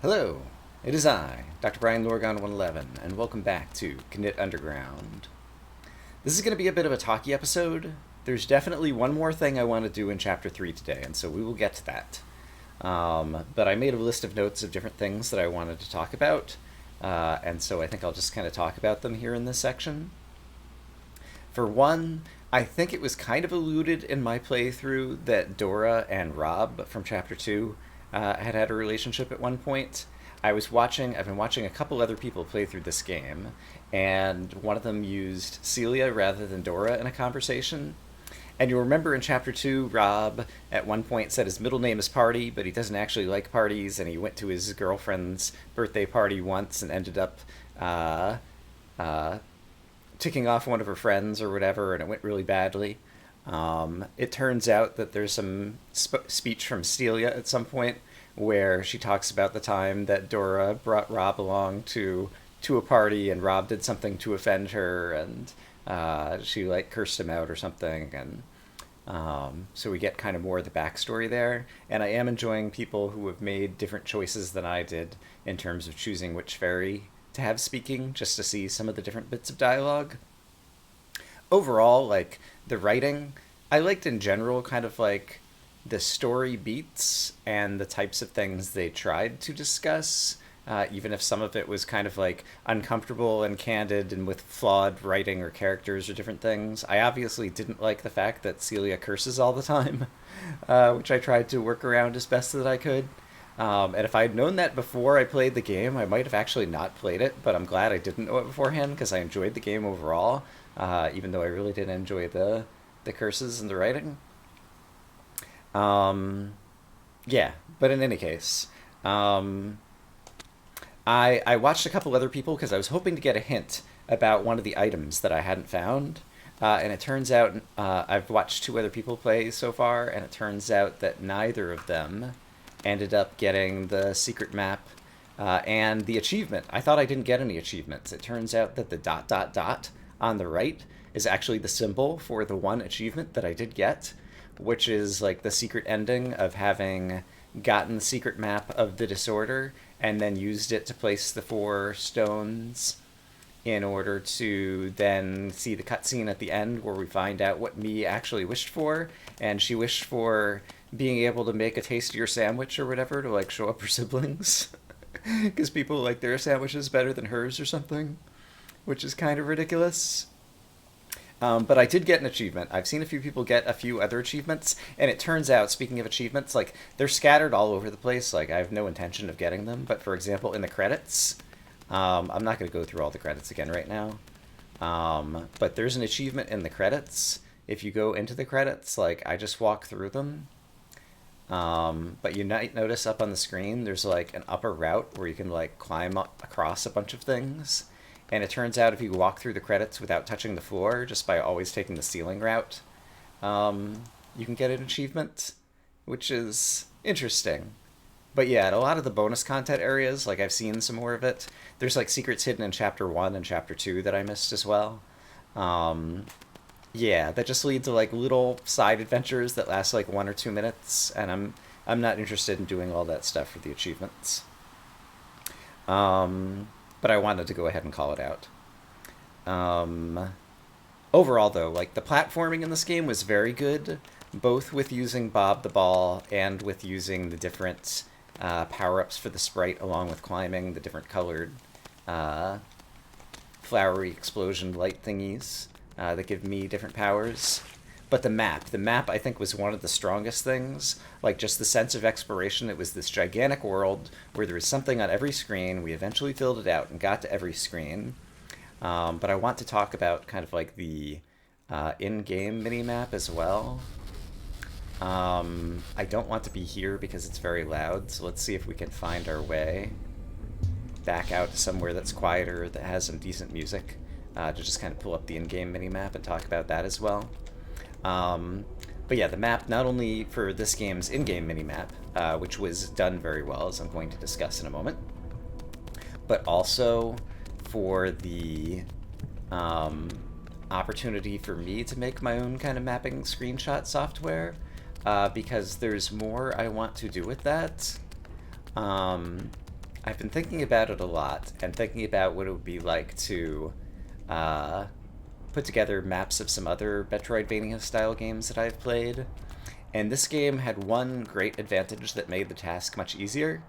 Hello, it is I, Dr. Brian Lorgon 111, and welcome back to Knytt Underground. This is going to be a bit of a talky episode. There's definitely one more thing I want to do in Chapter 3 today, and so we will get to that. But I made a list of notes of different things that I wanted to talk about, and so I think I'll just kind of talk about them here in this section. For one, I think it was kind of alluded in my playthrough that Dora and Rob from Chapter 2 had a relationship at one point. I've been watching a couple other people play through this game, and one of them used Celia rather than Dora in a conversation. And you'll remember in Chapter 2, Rob at one point said his middle name is Party, but he doesn't actually like parties, and he went to his girlfriend's birthday party once and ended up uh, uh, ticking off one of her friends or whatever, and it went really badly. It turns out that there's some speech from Celia at some point where she talks about the time that Dora brought Rob along to a party and Rob did something to offend her, and she like cursed him out or something, and so we get kind of more of the backstory there. And I am enjoying people who have made different choices than I did in terms of choosing which fairy to have speaking, just to see some of the different bits of dialogue. Overall, like the writing, I liked in general kind of like the story beats and the types of things they tried to discuss, even if some of it was kind of like uncomfortable and candid and with flawed writing or characters or different things. I obviously didn't like the fact that Celia curses all the time, which I tried to work around as best that I could. And if I had known that before I played the game, I might have actually not played it, but I'm glad I didn't know it beforehand because I enjoyed the game overall, even though I really did enjoy the curses and the writing. Um, yeah, but in any case, um, I watched a couple other people because I was hoping to get a hint about one of the items that I hadn't found. And it turns out I've watched two other people play so far, and it turns out that neither of them ended up getting the secret map and the achievement. I thought I didn't get any achievements. It turns out that the dot dot dot on the right is actually the symbol for the one achievement that I did get, which is like the secret ending of having gotten the secret map of the disorder and then used it to place the four stones in order to then see the cutscene at the end where we find out what Mii actually wished for. And she wished for being able to make a tastier sandwich or whatever to like show up her siblings. Because people like their sandwiches better than hers or something, which is kind of ridiculous. But I did get an achievement. I've seen a few people get a few other achievements, and it turns out, speaking of achievements, like they're scattered all over the place. Like I have no intention of getting them, but for example, in the credits, I'm not going to go through all the credits again right now. But there's an achievement in the credits. If you go into the credits, like I just walk through them. But you might notice up on the screen, there's like an upper route where you can like climb up across a bunch of things. And it turns out if you walk through the credits without touching the floor, just by always taking the ceiling route, you can get an achievement, which is interesting. But yeah, in a lot of the bonus content areas, like I've seen some more of it. There's like secrets hidden in Chapter 1 and Chapter 2 that I missed as well. Um, yeah, that just lead to like little side adventures that last like 1 or 2 minutes, and I'm not interested in doing all that stuff for the achievements. Um, but I wanted to go ahead and call it out. Um, Overall, though, like the platforming in this game was very good, both with using Bob the Ball and with using the different power ups for the sprite, along with climbing the different colored uh, flowery explosion light thingies that give me different powers. But the map I think was one of the strongest things. Like just the sense of exploration. It was this gigantic world where there was something on every screen. We eventually filled it out and got to every screen. But I want to talk about kind of like the in-game mini-map as well. I don't want to be here because it's very loud, so let's see if we can find our way back out to somewhere that's quieter, that has some decent music, to just kind of pull up the in-game mini-map and talk about that as well. Um, but yeah, the map, not only for this game's in-game mini-map, which was done very well, as I'm going to discuss in a moment, but also for the um, opportunity for me to make my own kind of mapping screenshot software, because there's more I want to do with that. Um, I've been thinking about it a lot and thinking about what it would be like to uh, put together maps of some other Metroidvania style games that I've played. And this game had one great advantage that made the task much easier,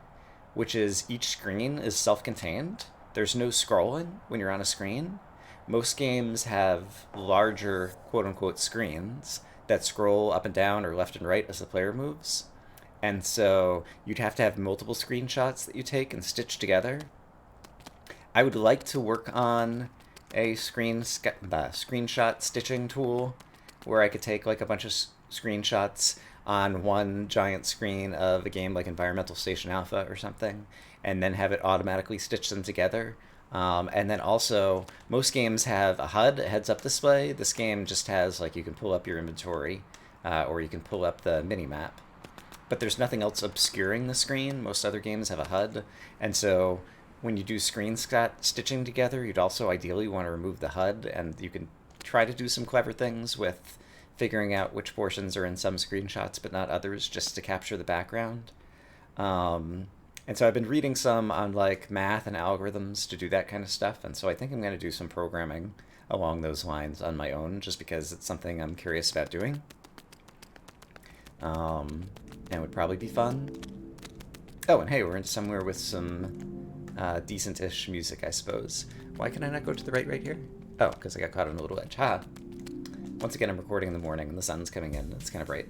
which is each screen is self contained. There's no scrolling when you're on a screen. Most games have larger quote unquote screens that scroll up and down or left and right as the player moves. And so you'd have to have multiple screenshots that you take and stitch together. I would like to work on a screenshot stitching tool where I could take like a bunch of screenshots on one giant screen of a game like Environmental Station Alpha or something, and then have it automatically stitch them together. And then also, most games have a HUD, a heads-up display. This game just has, like, you can pull up your inventory, or you can pull up the mini-map. But there's nothing else obscuring the screen. Most other games have a HUD, and so when you do stitching together, you'd also ideally want to remove the HUD, and you can try to do some clever things with figuring out which portions are in some screenshots but not others, just to capture the background. And so I've been reading some on like math and algorithms to do that kind of stuff, and so I think I'm going to do some programming along those lines on my own, just because it's something I'm curious about doing. And would probably be fun. Oh, and hey, we're in somewhere with some decent-ish music, I suppose. Why can I not go to the right here? Oh, because I got caught on a little edge. Ha! Once again, I'm recording in the morning, and the sun's coming in. It's kind of bright.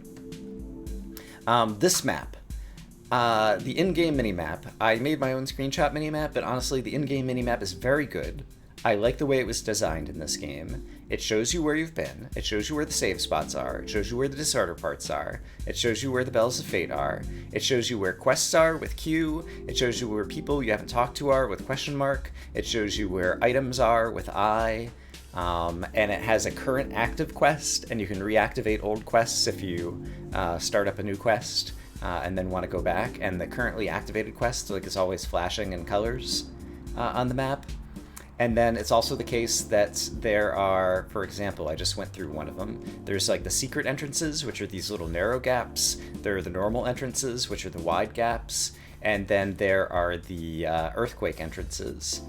This map. The in-game minimap. I made my own screenshot minimap, but honestly, the in-game minimap is very good. I like the way it was designed in this game. It shows you where you've been. It shows you where the save spots are. It shows you where the disorder parts are. It shows you where the Bells of Fate are. It shows you where quests are with Q. It shows you where people you haven't talked to are with question mark. It shows you where items are with I. And it has a current active quest, and you can reactivate old quests if you start up a new quest and then want to go back. And the currently activated quest is always flashing in colors on the map. And then it's also the case that there are, for example, I just went through one of them. There's like the secret entrances, which are these little narrow gaps. There are the normal entrances, which are the wide gaps. And then there are the earthquake entrances.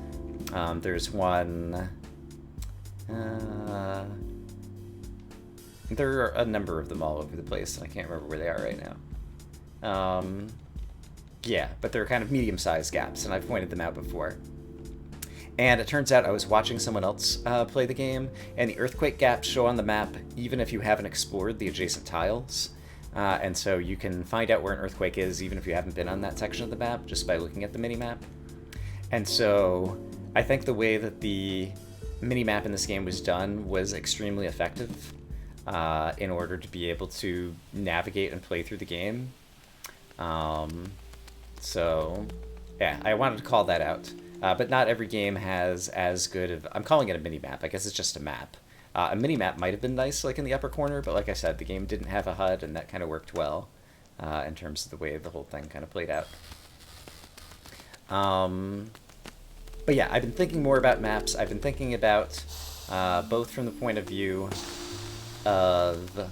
There's one... there are a number of them all over the place, and I can't remember where they are right now. Yeah, but they're kind of medium-sized gaps, and I've pointed them out before. And it turns out I was watching someone else play the game, and the earthquake gaps show on the map even if you haven't explored the adjacent tiles. And so you can find out where an earthquake is even if you haven't been on that section of the map just by looking at the minimap. And so I think the way that the minimap in this game was done was extremely effective in order to be able to navigate and play through the game. So, yeah, I wanted to call that out. But not every game has as good of... I'm calling it a mini-map. I guess it's just a map. A mini-map might have been nice, like in the upper corner, but like I said, the game didn't have a HUD, and that kind of worked well in terms of the way the whole thing kind of played out. But yeah, I've been thinking more about maps. I've been thinking about both from the point of view of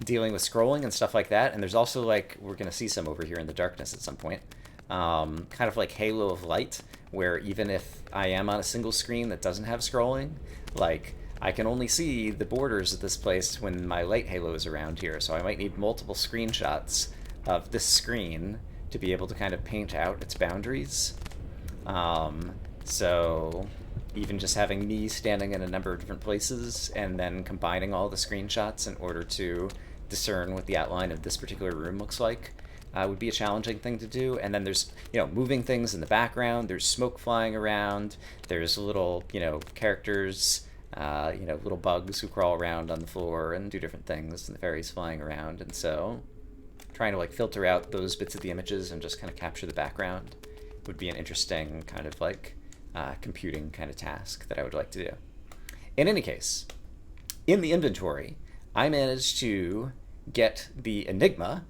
dealing with scrolling and stuff like that, and there's also, like, we're going to see some over here in the darkness at some point. Kind of like Halo of Light, where even if I am on a single screen that doesn't have scrolling, like, I can only see the borders of this place when my light halo is around here, so I might need multiple screenshots of this screen to be able to kind of paint out its boundaries. So even just having me standing in a number of different places and then combining all the screenshots in order to discern what the outline of this particular room looks like would be a challenging thing to do. And then there's, moving things in the background. There's smoke flying around. There's little, characters, little bugs who crawl around on the floor and do different things, and the fairies flying around. And so trying to, filter out those bits of the images and just kind of capture the background would be an interesting kind of, computing kind of task that I would like to do. In any case, in the inventory, I managed to get the Enigma,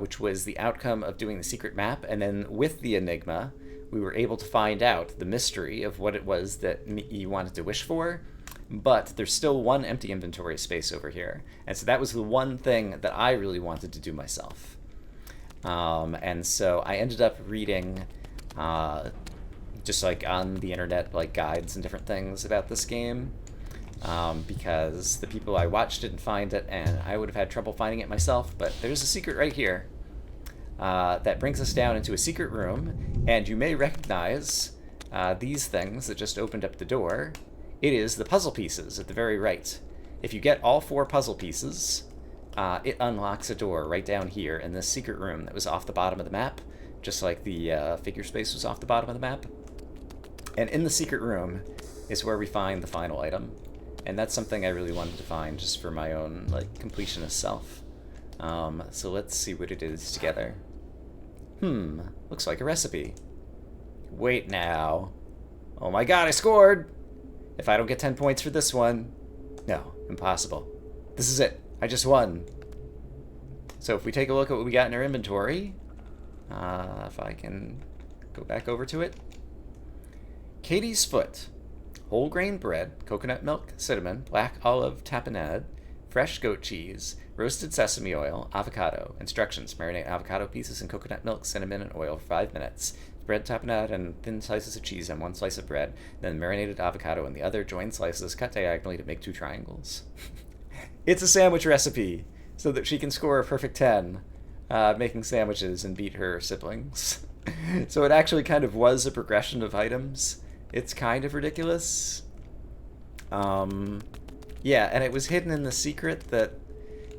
which was the outcome of doing the secret map, and then with the Enigma, we were able to find out the mystery of what it was that you wanted to wish for, but there's still one empty inventory space over here, and so that was the one thing that I really wanted to do myself. And so I ended up reading just like on the internet, like guides and different things about this game, because the people I watched didn't find it, and I would have had trouble finding it myself. But there's a secret right here that brings us down into a secret room, and you may recognize these things that just opened up the door. It is the puzzle pieces at the very right. If you get all 4 puzzle pieces, it unlocks a door right down here in this secret room that was off the bottom of the map, just like the figure space was off the bottom of the map. And in the secret room is where we find the final item. And that's something I really wanted to find just for my own like completionist self. So let's see what it is together. Looks like a recipe. Wait now. Oh my god, I scored! If I don't get 10 points for this one... No, impossible. This is it. I just won. So if we take a look at what we got in our inventory, if I can go back over to it. Katie's Foot. Whole grain bread, coconut milk, cinnamon, black olive tapenade, fresh goat cheese, roasted sesame oil, avocado. Instructions: marinate avocado pieces in coconut milk, cinnamon, and oil for 5 minutes. Bread tapenade and thin slices of cheese on one slice of bread, then marinated avocado on the other, join slices, cut diagonally to make 2 triangles. It's a sandwich recipe, so that she can score a perfect 10, making sandwiches and beat her siblings. So it actually kind of was a progression of items. It's kind of ridiculous. Yeah, and it was hidden in the secret that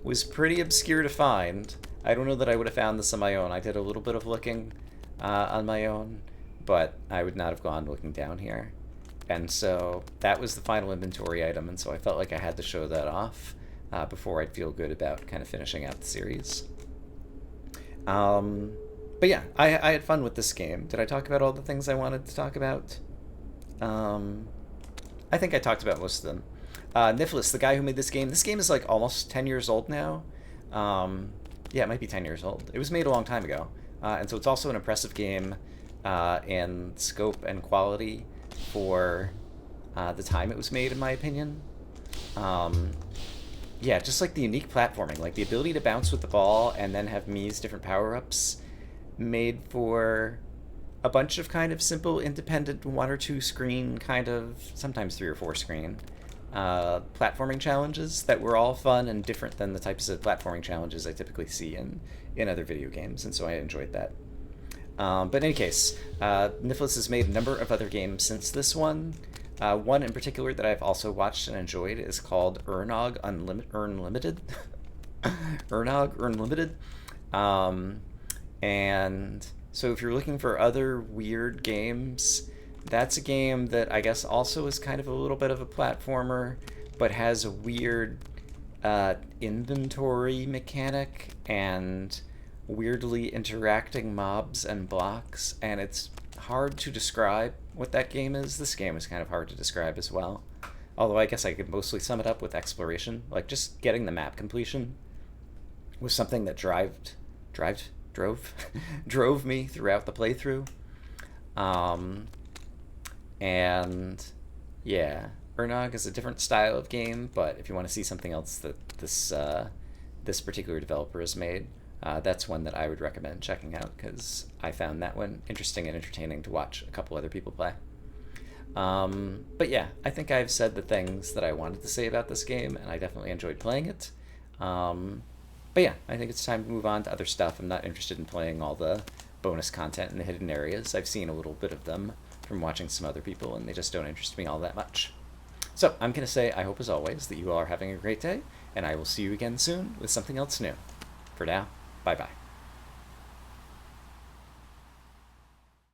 was pretty obscure to find. I don't know that I would have found this on my own. I did a little bit of looking on my own, but I would not have gone looking down here. And so that was the final inventory item, and so I felt like I had to show that off before I'd feel good about kind of finishing out the series. But yeah, I had fun with this game. Did I talk about all the things I wanted to talk about? I think I talked about most of them. Nicholas, the guy who made this game is like almost 10 years old now. Yeah, it might be 10 years old. It was made a long time ago. And so it's also an impressive game in scope and quality for the time it was made, in my opinion. Yeah, just like the unique platforming, like the ability to bounce with the ball and then have Mii's different power-ups made for a bunch of kind of simple, independent 1 or 2 screen, kind of, sometimes 3 or 4 screen, platforming challenges that were all fun and different than the types of platforming challenges I typically see in other video games, and so I enjoyed that. But in any case, Nicholas has made a number of other games since this one. One in particular that I've also watched and enjoyed is called Ernog Unlimited. Ernog Unlimited. And so if you're looking for other weird games, that's a game that I guess also is kind of a little bit of a platformer, but has a weird inventory mechanic and weirdly interacting mobs and blocks, and it's hard to describe what that game is. This game is kind of hard to describe as well, although I guess I could mostly sum it up with exploration. Like, just getting the map completion was something that drove me throughout the playthrough. And yeah, Ernog is a different style of game, but if you want to see something else that this particular developer has made, that's one that I would recommend checking out, because I found that one interesting and entertaining to watch a couple other people play. But yeah, I think I've said the things that I wanted to say about this game, and I definitely enjoyed playing it. But yeah, I think it's time to move on to other stuff. I'm not interested in playing all the bonus content in the hidden areas. I've seen a little bit of them from watching some other people, and they just don't interest me all that much. So I'm going to say I hope, as always, that you all are having a great day, and I will see you again soon with something else new. For now, bye-bye.